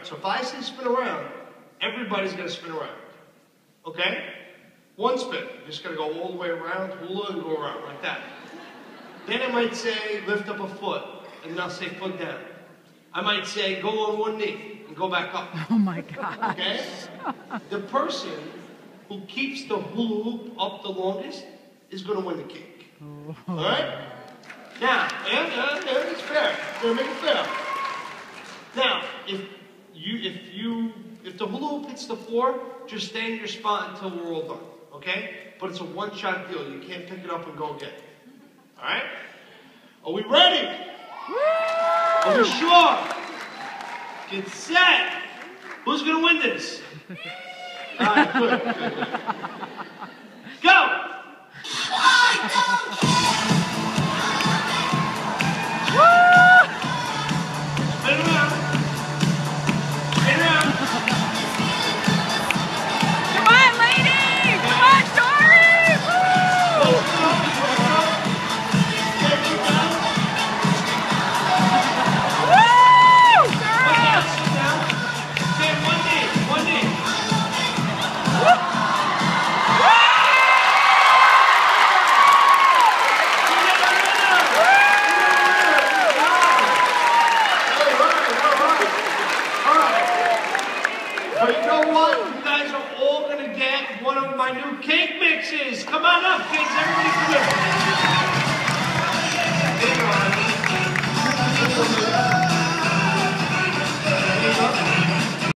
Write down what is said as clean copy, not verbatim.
So if I say spin around, everybody's going to spin around. Okay? One spin. You're just going to go all the way around, hula, and go around like that. Then I might say lift up a foot, and I'll say foot down. I might say go on one knee and go back up. Oh my God. Okay? The person who keeps the hula hoop up the longest is going to win the cake. All right? Now, it's fair. We're going to make it fair. Now, if the hula hoop hits the floor, just stay in your spot until we're all done. Okay? But it's a one-shot deal. You can't pick it up and go get it. All right? Are we ready? Are we sure? Get set. Who's going to win this? All right, good. Go! Spin around. Spin around. Come on, ladies! Come on, Dory! Woo! But you know what? You guys are all going to get one of my new cake mixes. Come on up, kids. Everybody come in.